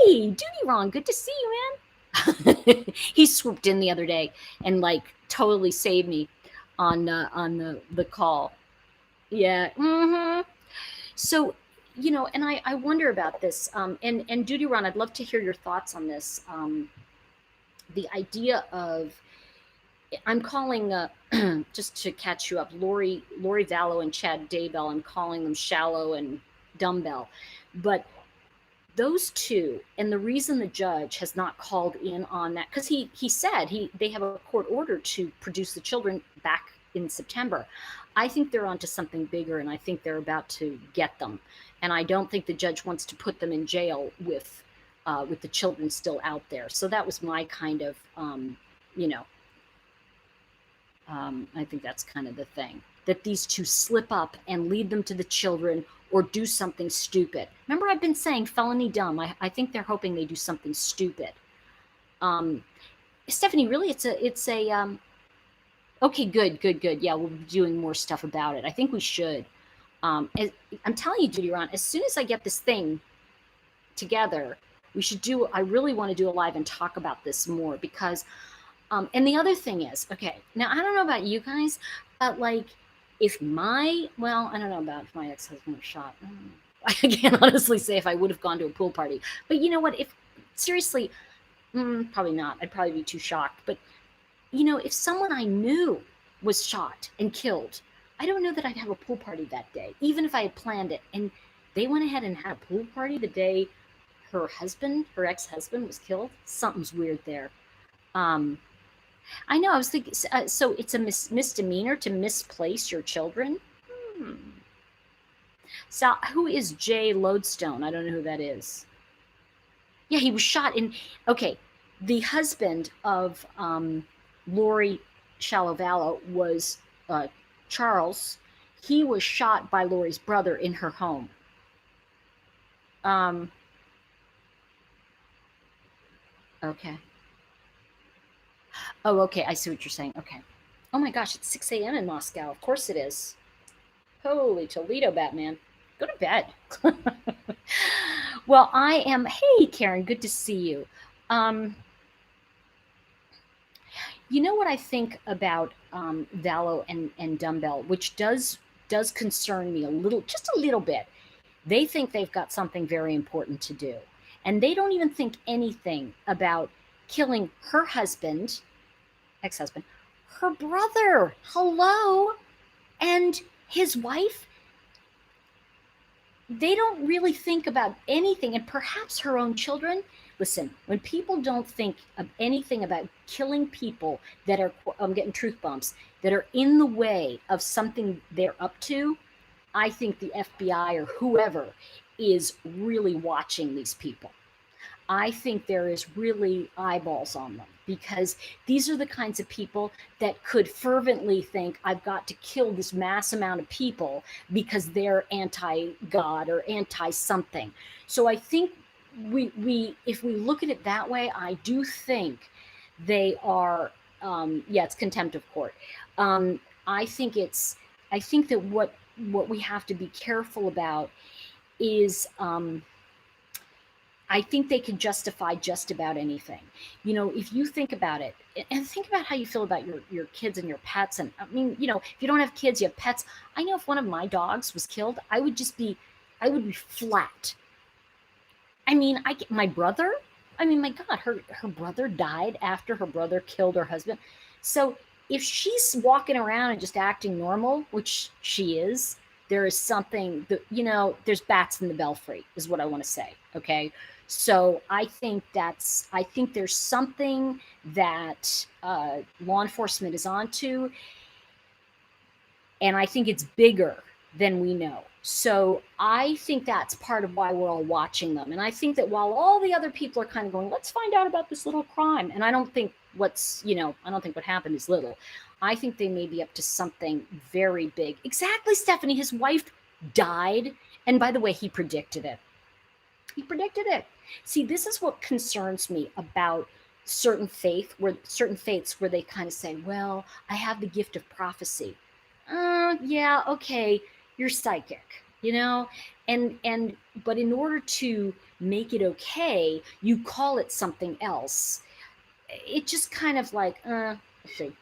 Hey, Duty Ron, good to see you, man. He swooped in the other day and like totally saved me on the call. Yeah. So, you know, and I wonder about this. And Duty Ron, I'd love to hear your thoughts on this. The idea of, I'm calling, just to catch you up, Lori Vallow and Chad Daybell, I'm calling them Shallow and Dumbbell. But those two, and the reason the judge has not called in on that, because he said they have a court order to produce the children back in September. I think they're onto something bigger, and I think they're about to get them. And I don't think the judge wants to put them in jail with the children still out there. So that was my kind of, you know, I think that's kind of the thing, that these two slip up and lead them to the children or do something stupid. Remember, I've been saying felony dumb. I think they're hoping they do something stupid. Stephanie, really, it's a okay, good. Yeah, we'll be doing more stuff about it. I think we should. I'm telling you, Judy Ron, as soon as I get this thing together, we should do, I really want to do a live and talk about this more, because and the other thing is, okay, now I don't know about you guys, but like if I don't know about if my ex-husband was shot. I can't honestly say if I would have gone to a pool party, but you know what, if seriously, probably not. I'd probably be too shocked. But you know, if someone I knew was shot and killed, I don't know that I'd have a pool party that day, even if I had planned it. And they went ahead and had a pool party the day her ex-husband was killed. Something's weird there. I know, I was thinking, so it's a misdemeanor to misplace your children? So who is Jay Lodestone? I don't know who that is. Yeah, he was shot in, okay, the husband of Lori Vallow was Charles. He was shot by Lori's brother in her home. Okay. Oh, okay. I see what you're saying. Okay. Oh my gosh, it's 6 a.m. in Moscow. Of course it is. Holy Toledo, Batman. Go to bed. Well, I am. Hey, Karen, good to see you. Um, you know what I think about Vallow and Dumbbell, which does concern me a little, just a little bit. They think they've got something very important to do, and they don't even think anything about killing her husband, ex-husband, her brother, hello, and his wife. They don't really think about anything, and perhaps her own children. Listen, when people don't think of anything about killing people that are, I'm getting truth bumps, that are in the way of something they're up to, I think the FBI or whoever is really watching these people. I think there is really eyeballs on them, because these are the kinds of people that could fervently think, I've got to kill this mass amount of people because they're anti-God or anti-something. So I think we if we look at it that way, I do think they are, yeah, it's contempt of court. I think it's, I think that what we have to be careful about is, I think they can justify just about anything. You know, if you think about it, and think about how you feel about your kids and your pets. And I mean, you know, if you don't have kids, you have pets. I know if one of my dogs was killed, I would just be, I would be flat. I mean, I get my brother. I mean, my God, her brother died after her brother killed her husband. So if she's walking around and just acting normal, which she is, there is something that, you know, there's bats in the belfry, is what I want to say. Okay. So I think that's, I think there's something that law enforcement is onto, and I think it's bigger than we know. So I think that's part of why we're all watching them. And I think that while all the other people are kind of going, let's find out about this little crime. And I don't think what's, you know, I don't think what happened is little. I think they may be up to something very big. Exactly, Stephanie. His wife died. And by the way, he predicted it. He predicted it. See, this is what concerns me about certain faiths where they kind of say, well, I have the gift of prophecy. Yeah, okay, you're psychic, you know? And but in order to make it okay, you call it something else. It just kind of like, let's see.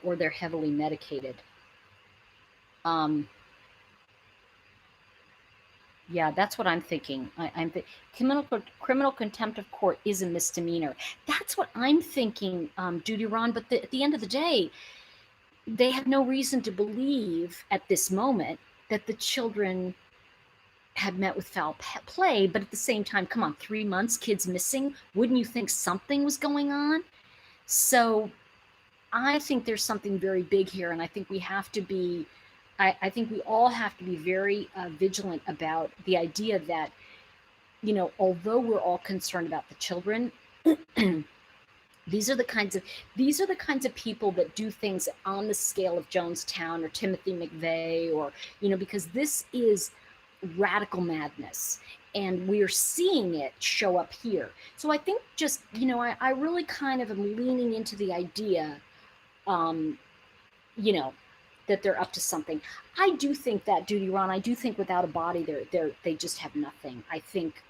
Or they're heavily medicated. Yeah, that's what I'm thinking. I'm criminal contempt of court is a misdemeanor. That's what I'm thinking, Judy Ron. But at the end of the day, they have no reason to believe at this moment that the children had met with foul play. But at the same time, come on, 3 months, kids missing. Wouldn't you think something was going on? So I think there's something very big here, and I think we have to be, I think we all have to be very vigilant about the idea that, you know, although we're all concerned about the children, these are the kinds of people that do things on the scale of Jonestown or Timothy McVeigh, or, you know, because this is radical madness, and we're seeing it show up here. So I think just, you know, I really kind of am leaning into the idea, you know, that they're up to something. I do think that, Duty Ron, I do think without a body, they just have nothing. I think,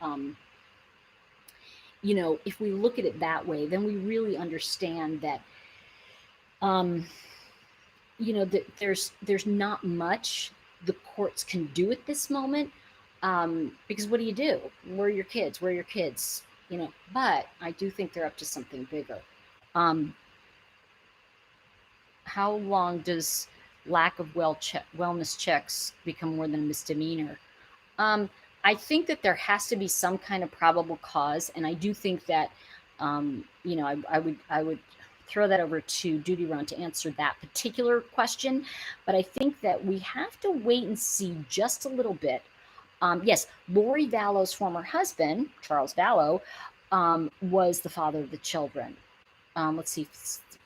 you know, if we look at it that way, then we really understand that, you know, that there's not much the courts can do at this moment, because what do? Where are your kids? Where are your kids? You know, but I do think they're up to something bigger. How long does lack of wellness checks become more than a misdemeanor? I think that there has to be some kind of probable cause, and I do think that, you know, I would throw that over to Duty Ron to answer that particular question. But I think that we have to wait and see just a little bit. Yes, Lori Vallow's former husband, Charles Vallow, was the father of the children. Let's see.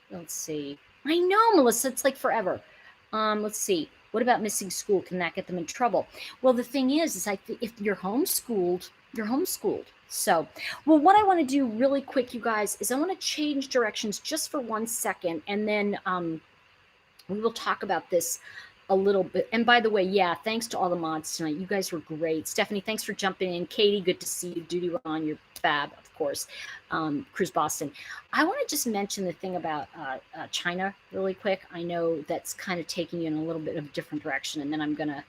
Let's see. I know, Melissa, it's like forever. Let's see. What about missing school? Can that get them in trouble? Well, the thing is if you're homeschooled, you're homeschooled. So, well, what I want to do really quick, you guys, is I want to change directions just for 1 second, and then we will talk about this a little bit. And by the way, yeah, thanks to all the mods tonight. You guys were great. Stephanie, thanks for jumping in. Katie, good to see you. Duty Ron, you're fab, of course. Cruise Boston. I want to just mention the thing about China really quick. I know that's kind of taking you in a little bit of a different direction, and then I'm going to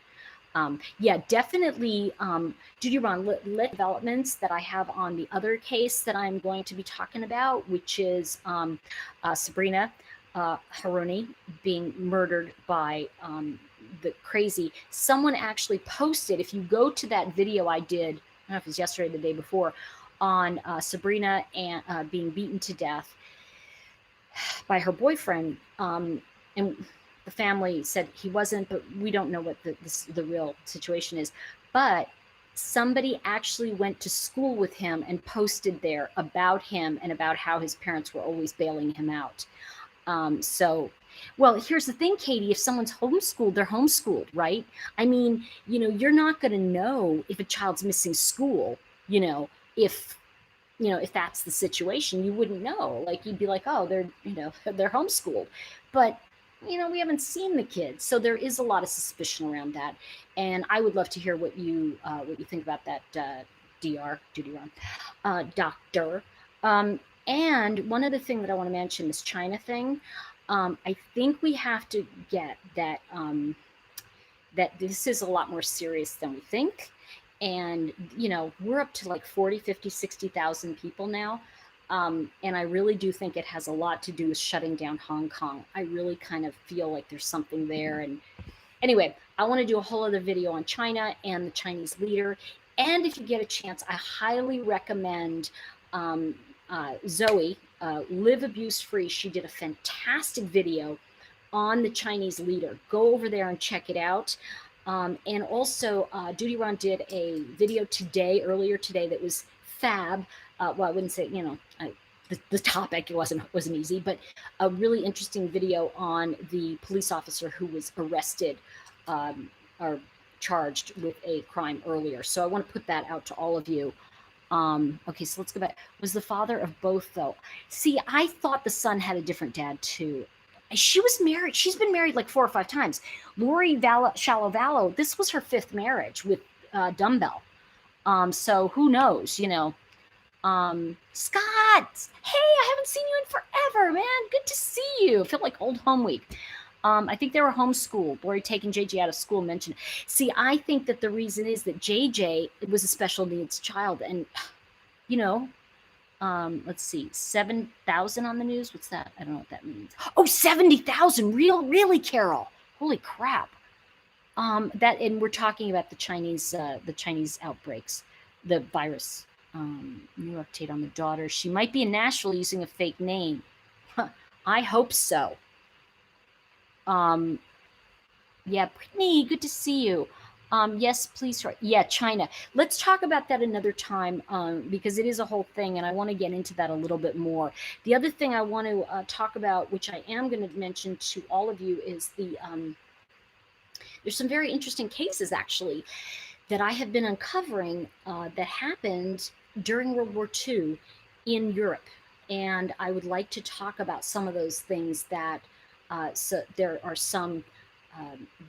yeah, definitely. Duty Ron, developments that I have on the other case that I'm going to be talking about, which is Sabrina Haruni being murdered by the crazy. Someone actually posted, if you go to that video I did, I don't know if it was yesterday or the day before, on Sabrina and being beaten to death by her boyfriend, and the family said he wasn't, but we don't know what the real situation is. But somebody actually went to school with him and posted there about him and about how his parents were always bailing him out. So, well, here's the thing, Katie, if someone's homeschooled, they're homeschooled, right? I mean, you know, you're not going to know if a child's missing school, you know, if that's the situation. You wouldn't know. Like, you'd be like, oh, they're homeschooled. But we haven't seen the kids, so there is a lot of suspicion around that. And I would love to hear what you think about that, Dr. Duty Ron, Doctor. And one other thing that I want to mention, this China thing. I think we have to get that that this is a lot more serious than we think. And, we're up to like 40, 50, 60,000 people now. And I really do think it has a lot to do with shutting down Hong Kong. I really kind of feel like there's something there. And anyway, I want to do a whole other video on China and the Chinese leader. And if you get a chance, I highly recommend Zoe, Live Abuse Free. She did a fantastic video on the Chinese leader. Go over there and check it out. And also, Duty Ron did a video earlier today, that was fab. Well, I wouldn't say, the topic, it wasn't easy, but a really interesting video on the police officer who was arrested or charged with a crime earlier. So I want to put that out to all of you. Okay, so let's go back. Was the father of both, though? See, I thought the son had a different dad, too. She was married. She's been married like 4 or 5 times. Tori Vallow, this was her 5th marriage with Daybell. So who knows, Scott, hey, I haven't seen you in forever, man. Good to see you. I feel like old home week. I think they were homeschooled. Lori taking JJ out of school mentioned. See, I think that the reason is that JJ was a special needs child. And, let's see, 7,000 on the news. What's that? I don't know what that means. Oh, 70,000. Really, Carol. Holy crap. And we're talking about the Chinese outbreaks, the virus. New update on the daughter. She might be in Nashville using a fake name. I hope so. Yeah, Brittany, good to see you. Yes, please. Yeah, China. Let's talk about that another time, because it is a whole thing, and I want to get into that a little bit more. The other thing I want to talk about, which I am going to mention to all of you, is there's some very interesting cases, actually, that I have been uncovering that happened during World War II in Europe. And I would like to talk about some of those things that, so there are some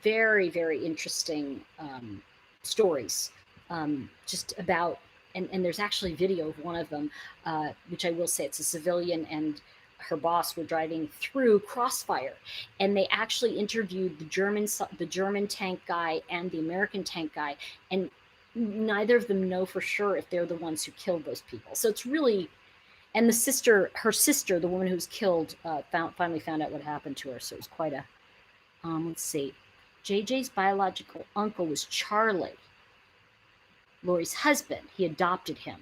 very, very interesting stories just about, and there's actually video of one of them, which I will say, it's a civilian and her boss were driving through crossfire, and they actually interviewed the German tank guy and the American tank guy, and neither of them know for sure if they're the ones who killed those people. So it's really, and her sister, the woman who was killed, finally found out what happened to her. So it was quite a, let's see. JJ's biological uncle was Charlie, Lori's husband. He adopted him.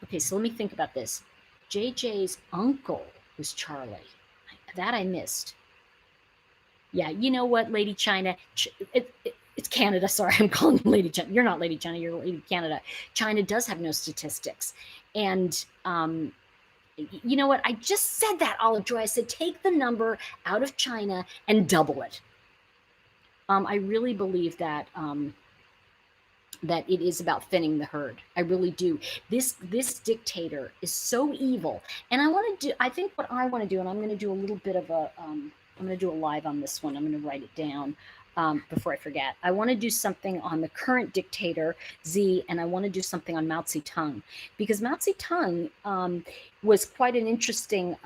Okay, so let me think about this. JJ's uncle was Charlie. That I missed. Yeah, you know what, Lady China? It's Canada. Sorry, I'm calling Lady China. You're not Lady China, you're Lady Canada. China does have no statistics. And you know what? I just said that, Olive Joy. I said, take the number out of China and double it. I really believe that that it is about thinning the herd. I really do. This dictator is so evil. And I think what I want to do, and I'm going to do a little bit of a I'm going to do a live on this one. I'm going to write it down before I forget. I want to do something on the current dictator, Z, and I want to do something on Mao Zedong, because Mao Zedong was quite an interesting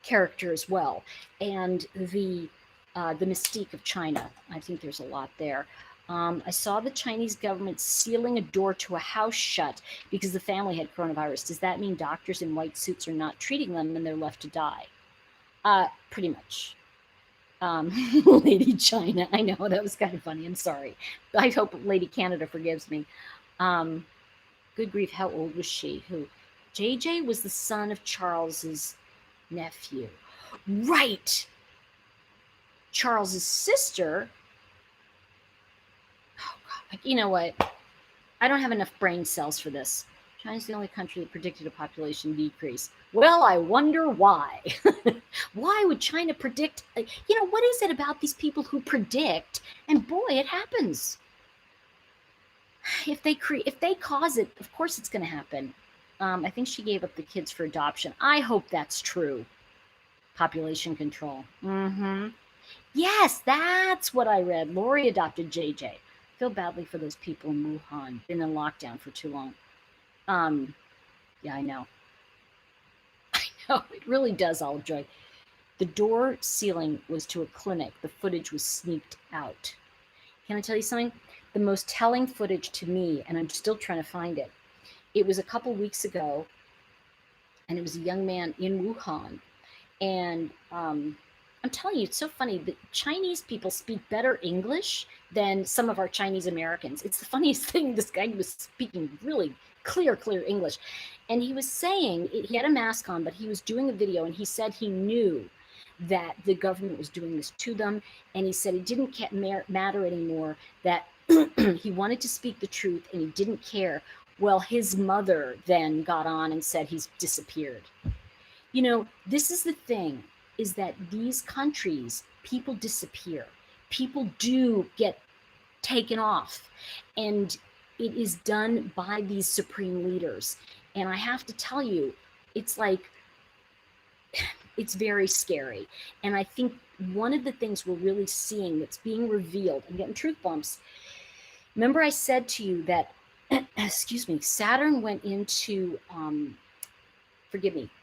character as well. And the mystique of China, I think there's a lot there. I saw the Chinese government sealing a door to a house shut because the family had coronavirus. Does that mean doctors in white suits are not treating them and they're left to die? Pretty much. Lady China, I know that was kind of funny. I'm sorry. I hope Lady Canada forgives me. Good grief, how old was she? Who? JJ was the son of Charles's nephew. Right. Charles's sister. Oh God, you know what? I don't have enough brain cells for this. China's the only country that predicted a population decrease. Well, I wonder why. Why would China predict? What is it about these people who predict? And boy, it happens. If they cause it, of course it's going to happen. I think she gave up the kids for adoption. I hope that's true. Population control. Yes, that's what I read. Lori adopted JJ. I feel badly for those people in Wuhan. Been in lockdown for too long. Yeah, I know. It really does, Olive Joy. The door ceiling was to a clinic. The footage was sneaked out. Can I tell you something? The most telling footage to me, and I'm still trying to find it, it was a couple weeks ago, and it was a young man in Wuhan. And I'm telling you, it's so funny that Chinese people speak better English than some of our Chinese Americans. It's the funniest thing. This guy was speaking really clear English. And he was saying, he had a mask on, but he was doing a video, and he said he knew that the government was doing this to them. And he said it didn't matter anymore, that he wanted to speak the truth and he didn't care. Well, his mother then got on and said he's disappeared. This is the thing, is that these countries, people disappear. People do get taken off. And it is done by these supreme leaders. And I have to tell you, it's very scary. And I think one of the things we're really seeing that's being revealed, I'm getting truth bumps. Remember I said to you that, excuse me, Saturn went into,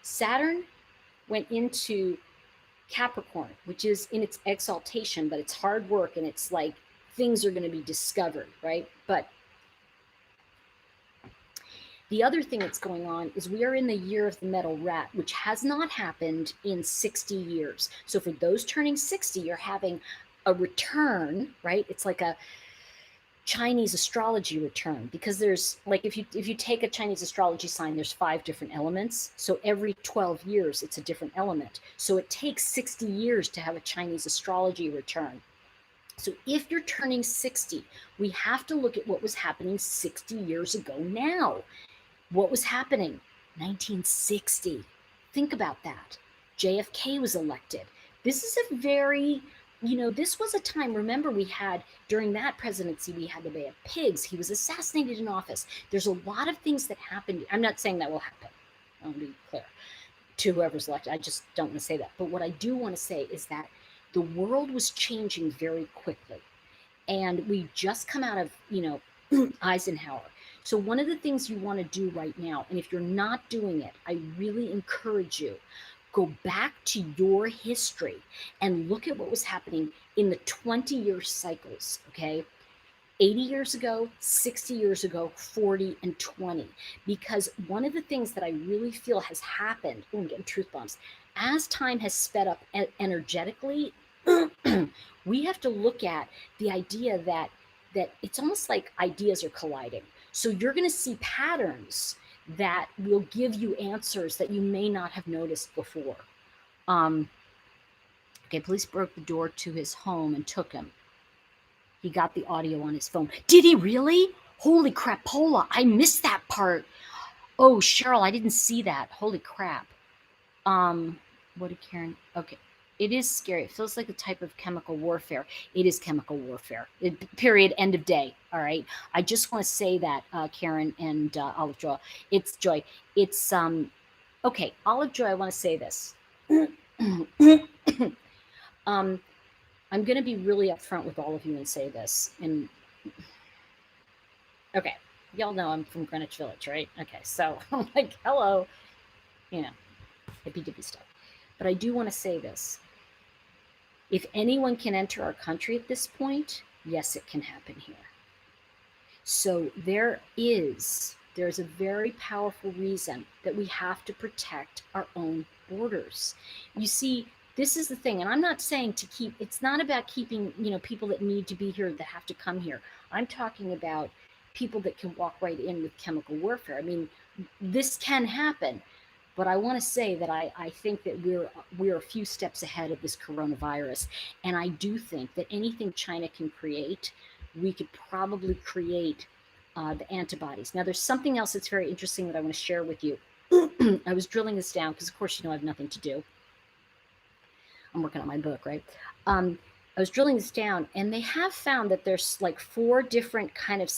Saturn went into Capricorn, which is in its exaltation, but it's hard work, and it's like things are going to be discovered, right? But the other thing that's going on is we are in the year of the metal rat, which has not happened in 60 years. So for those turning 60, you're having a return, right? It's like a Chinese astrology return, because there's like, if you take a Chinese astrology sign, there's 5 different elements. So every 12 years, it's a different element. So it takes 60 years to have a Chinese astrology return. So if you're turning 60, we have to look at what was happening 60 years ago now. What was happening? 1960. Think about that. JFK was elected. This is a very, this was a time, remember, we had, during that presidency, we had the Bay of Pigs. He was assassinated in office. There's a lot of things that happened. I'm not saying that will happen. I'll be clear to whoever's elected. I just don't want to say that. But what I do want to say is that the world was changing very quickly. And we just come out of, Eisenhower. So one of the things you want to do right now, and if you're not doing it, I really encourage you, go back to your history and look at what was happening in the 20-year cycles, okay? 80 years ago, 60 years ago, 40 and 20. Because one of the things that I really feel has happened, I'm getting truth bombs, as time has sped up energetically, we have to look at the idea that it's almost like ideas are colliding. So you're going to see patterns that will give you answers that you may not have noticed before. Okay, police broke the door to his home and took him. He got the audio on his phone. Did he really? Holy crap, Paula, I missed that part. Oh, Cheryl, I didn't see that. Holy crap. What did Karen? Okay. It is scary. It feels like a type of chemical warfare. It is chemical warfare. Period. End of day. All right. I just want to say that, Karen and Olive Joy. It's Joy. It's okay. Olive Joy. I want to say this. I'm going to be really upfront with all of you and say this. And okay, y'all know I'm from Greenwich Village, right? Okay, so I'm like, hello, you know, hippy dippy stuff. But I do want to say this. If anyone can enter our country at this point, yes, it can happen here. So there's a very powerful reason that we have to protect our own borders. You see, this is the thing, and I'm not saying to keep, it's not about keeping, people that need to be here, that have to come here. I'm talking about people that can walk right in with chemical warfare. I mean, this can happen, but I want to say that I think that we're a few steps ahead of this coronavirus. And I do think that anything China can create, we could probably create the antibodies. Now, there's something else that's very interesting that I want to share with you. I was drilling this down because, of course, I have nothing to do. I'm working on my book, right? I was drilling this down, and they have found that there's like 4 different kind of,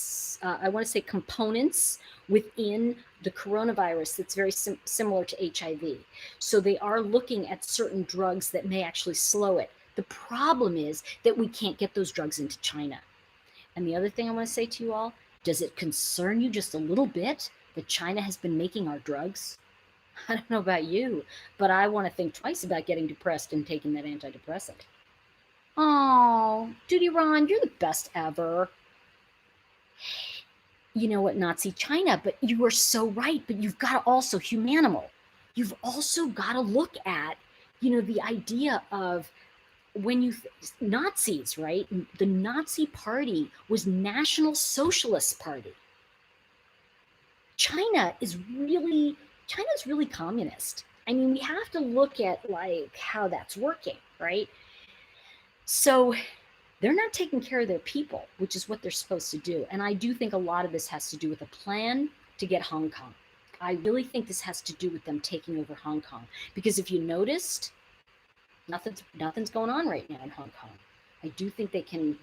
I want to say, components within the coronavirus that's very similar to HIV. So they are looking at certain drugs that may actually slow it. The problem is that we can't get those drugs into China. And the other thing I want to say to you all, does it concern you just a little bit that China has been making our drugs? I don't know about you, but I want to think twice about getting depressed and taking that antidepressant. Oh, Duty Ron, you're the best ever. You know what, Nazi China, but you are so right. But you've got to also, humanimal, you've also got to look at, the idea of when Nazis, right? The Nazi party was National Socialist Party. China's really communist. I mean, we have to look at like how that's working, right? So they're not taking care of their people, which is what they're supposed to do. And I do think a lot of this has to do with a plan to get Hong Kong. I really think this has to do with them taking over Hong Kong, because if you noticed, nothing's going on right now in Hong Kong. I do think they can,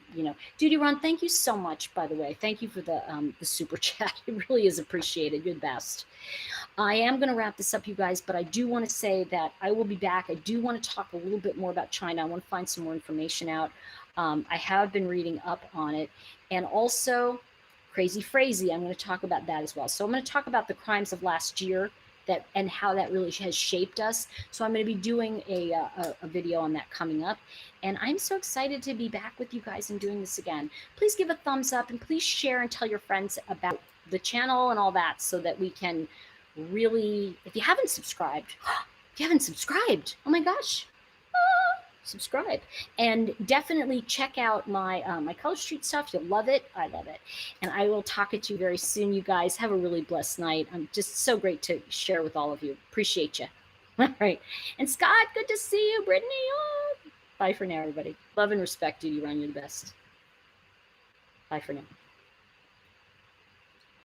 Duty Ron, thank you so much, by the way. Thank you for the super chat. It really is appreciated. You're the best. I am going to wrap this up, you guys, but I do want to say that I will be back. I do want to talk a little bit more about China. I want to find some more information out. I have been reading up on it. And also, Crazy Frazee, I'm going to talk about that as well. So I'm going to talk about the crimes of last year, and how that really has shaped us. So I'm going to be doing a video on that coming up. And I'm so excited to be back with you guys and doing this again. Please give a thumbs up, and please share and tell your friends about the channel and all that, so that we can really, if you haven't subscribed, oh my gosh, subscribe. And definitely check out my my College Street stuff. You'll love it. I love it. And I will talk to you very soon. You guys have a really blessed night. I'm just so great to share with all of you. Appreciate you. All right. And Scott, good to see you. Brittany, oh. Bye for now, everybody. Love and respect, Duty Ron. You're the best. Bye for now.